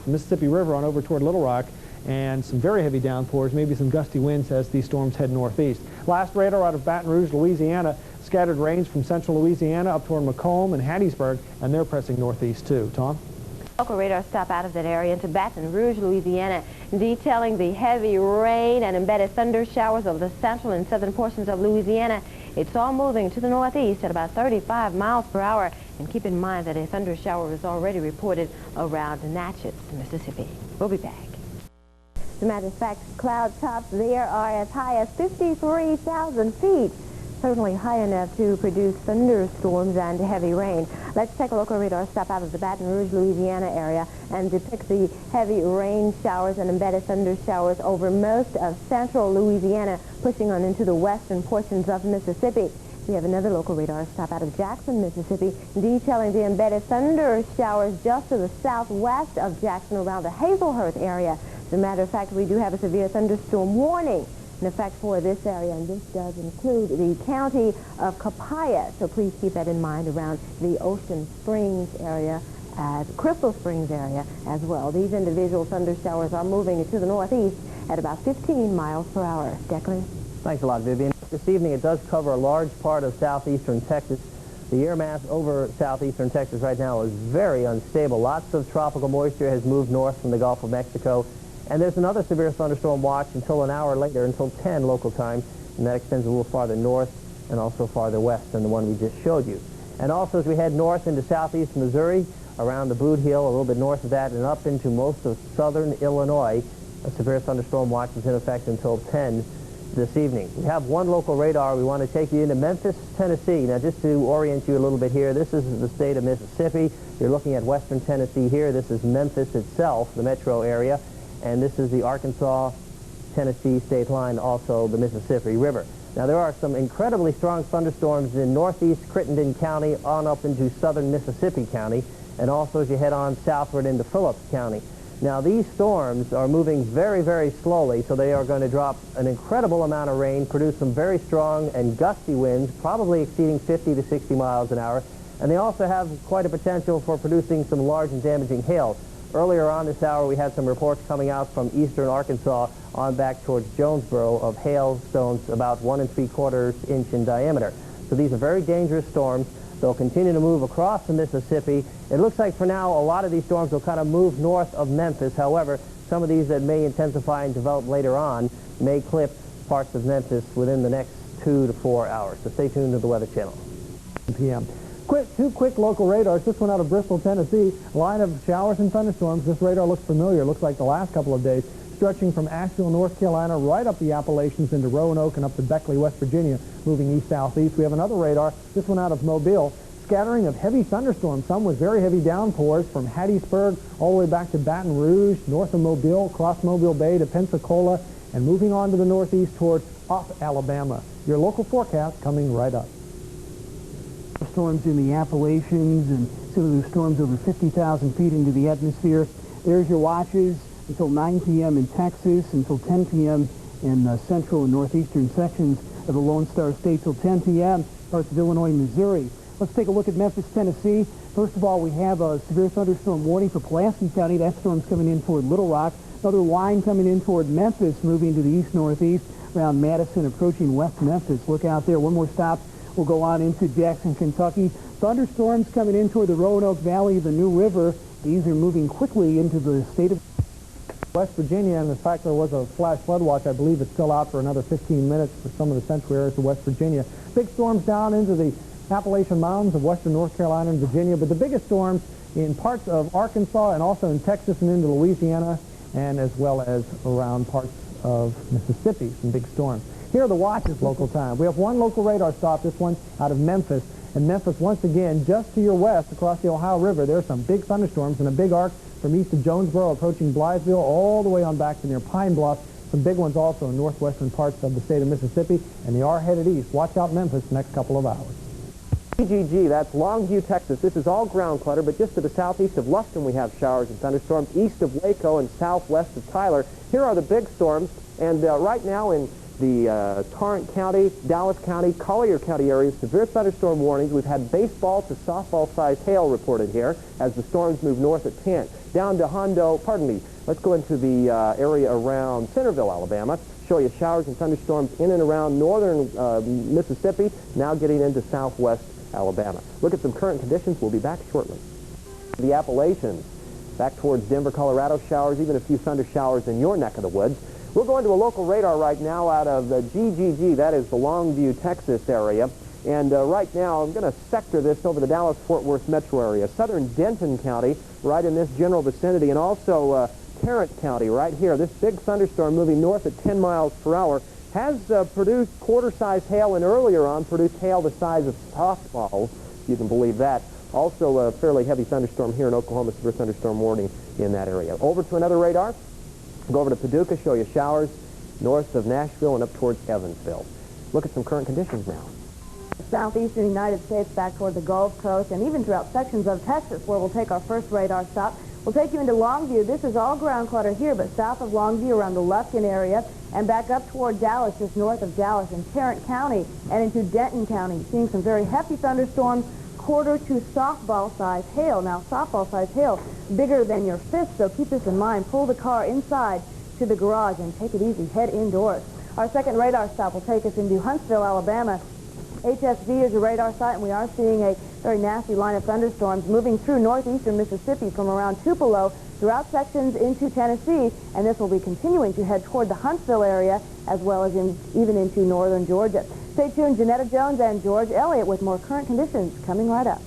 the Mississippi River on over toward Little Rock, and some very heavy downpours, maybe some gusty winds as these storms head northeast. Last radar out of Baton Rouge, Louisiana, scattered rains from central Louisiana up toward Macomb and Hattiesburg, and they're pressing northeast too. Tom? Local radar stop out of that area into Baton Rouge, Louisiana, detailing the heavy rain and embedded thunder showers over the central and southern portions of Louisiana. It's all moving to the northeast at about 35 miles per hour. And keep in mind that a thunder shower was already reported around Natchez, Mississippi. We'll be back. As a matter of fact, cloud tops there are as high as 53,000 feet. Certainly high enough to produce thunderstorms and heavy rain. Let's take a local radar stop out of the Baton Rouge, Louisiana area and depict the heavy rain showers and embedded thunder showers over most of central Louisiana, pushing on into the western portions of Mississippi. We have another local radar stop out of Jackson, Mississippi, detailing the embedded thunder showers just to the southwest of Jackson around the Hazelhurst area. As a matter of fact, we do have a severe thunderstorm warning in effect for this area, and this does include the county of Copiah, so please keep that in mind around the Ocean Springs area, Crystal Springs area as well. These individual thunder showers are moving to the northeast at about 15 miles per hour. Declan? Thanks a lot, Vivian. This evening it does cover a large part of southeastern Texas. The air mass over southeastern Texas right now is very unstable. Lots of tropical moisture has moved north from the Gulf of Mexico. And there's another severe thunderstorm watch until an hour later, until 10 local time, and that extends a little farther north and also farther west than the one we just showed you. And also as we head north into southeast Missouri, around the Boot Hill, a little bit north of that, and up into most of southern Illinois, a severe thunderstorm watch is in effect until 10 this evening. We have one local radar. We want to take you into Memphis, Tennessee. Now, just to orient you a little bit here, this is the state of Mississippi. You're looking at western Tennessee here. This is Memphis itself, the metro area. And this is the Arkansas-Tennessee state line, also the Mississippi River. Now, there are some incredibly strong thunderstorms in northeast Crittenden County on up into southern Mississippi County, and also as you head on southward into Phillips County. Now, these storms are moving very, very slowly, so they are going to drop an incredible amount of rain, produce some very strong and gusty winds, probably exceeding 50 to 60 miles an hour, and they also have quite a potential for producing some large and damaging hail. Earlier on this hour, we had some reports coming out from eastern Arkansas on back towards Jonesboro of hailstones about 1 3/4 inch in diameter. So these are very dangerous storms. They'll continue to move across the Mississippi. It looks like for now a lot of these storms will kind of move north of Memphis. However, some of these that may intensify and develop later on may clip parts of Memphis within the next 2 to 4 hours. So stay tuned to the Weather Channel. p.m. Two quick local radars. This one out of Bristol, Tennessee. Line of showers and thunderstorms. This radar looks familiar. Looks like the last couple of days. Stretching from Asheville, North Carolina, right up the Appalachians into Roanoke and up to Beckley, West Virginia, moving east-southeast. We have another radar. This one out of Mobile. Scattering of heavy thunderstorms, some with very heavy downpours from Hattiesburg all the way back to Baton Rouge, north of Mobile, across Mobile Bay to Pensacola, and moving on to the northeast towards off Alabama. Your local forecast coming right up. Storms in the Appalachians and some of those storms over 50,000 feet into the atmosphere. There's your watches until 9 p.m. in Texas, until 10 p.m. in central and northeastern sections of the Lone Star State, till 10 p.m. parts of Illinois and Missouri. Let's take a look at Memphis, Tennessee. First of all, we have a severe thunderstorm warning for Pulaski County. That storm's coming in toward Little Rock. Another line coming in toward Memphis, moving to the east-northeast around Madison, approaching West Memphis. Look out there. One more stop. We'll go on into Jackson, Kentucky. Thunderstorms coming in toward the Roanoke Valley of the New River. These are moving quickly into the state of West Virginia, and in fact there was a flash flood watch. I believe it's still out for another 15 minutes for some of the central areas of West Virginia. Big storms down into the Appalachian Mountains of western North Carolina and Virginia, but the biggest storms in parts of Arkansas and also in Texas and into Louisiana, and as well as around parts of Mississippi, some big storms. Here are the watches local time. We have one local radar stop, this one out of Memphis. And Memphis, once again, just to your west across the Ohio River, there are some big thunderstorms and a big arc from east of Jonesboro approaching Blytheville all the way on back to near Pine Bluff. Some big ones also in northwestern parts of the state of Mississippi, and they are headed east. Watch out Memphis next couple of hours. PGG, that's Longview, Texas. This is all ground clutter, but just to the southeast of Lufkin we have showers and thunderstorms. East of Waco and southwest of Tyler, here are the big storms. And right now in the Tarrant County, Dallas County, Collier County areas, severe thunderstorm warnings. We've had baseball to softball-sized hail reported here as the storms move north at 10. Down to Hondo, pardon me, let's go into the area around Centerville, Alabama. Show you showers and thunderstorms in and around northern Mississippi, now getting into southwest Alabama. Look at some current conditions. We'll be back shortly. The Appalachians, back towards Denver, Colorado, showers, even a few thunder showers in your neck of the woods. We'll go into a local radar right now out of the GGG, that is the Longview, Texas area. And right now, I'm going to sector this over the Dallas-Fort Worth metro area. Southern Denton County, right in this general vicinity, and also Tarrant County right here. This big thunderstorm moving north at 10 miles per hour has produced quarter-size hail, and earlier on produced hail the size of softballs, if you can believe that. Also a fairly heavy thunderstorm here in Oklahoma, severe thunderstorm warning in that area. Over to another radar. Go over to Paducah, show you showers north of Nashville and up towards Evansville. Look at some current conditions now. Southeastern United States back toward the Gulf Coast and even throughout sections of Texas where we'll take our first radar stop. We'll take you into Longview. This is all ground clutter here, but south of Longview around the Lufkin area and back up toward Dallas, just north of Dallas in Tarrant County and into Denton County. Seeing some very hefty thunderstorms, quarter to softball-sized hail. Now, softball-sized hail, bigger than your fist, so keep this in mind. Pull the car inside to the garage and take it easy. Head indoors. Our second radar stop will take us into Huntsville, Alabama. HSV is a radar site, and we are seeing a very nasty line of thunderstorms moving through northeastern Mississippi from around Tupelo throughout sections into Tennessee, and this will be continuing to head toward the Huntsville area as well as even into northern Georgia. Stay tuned. Janetta Jones and George Elliott with more current conditions coming right up.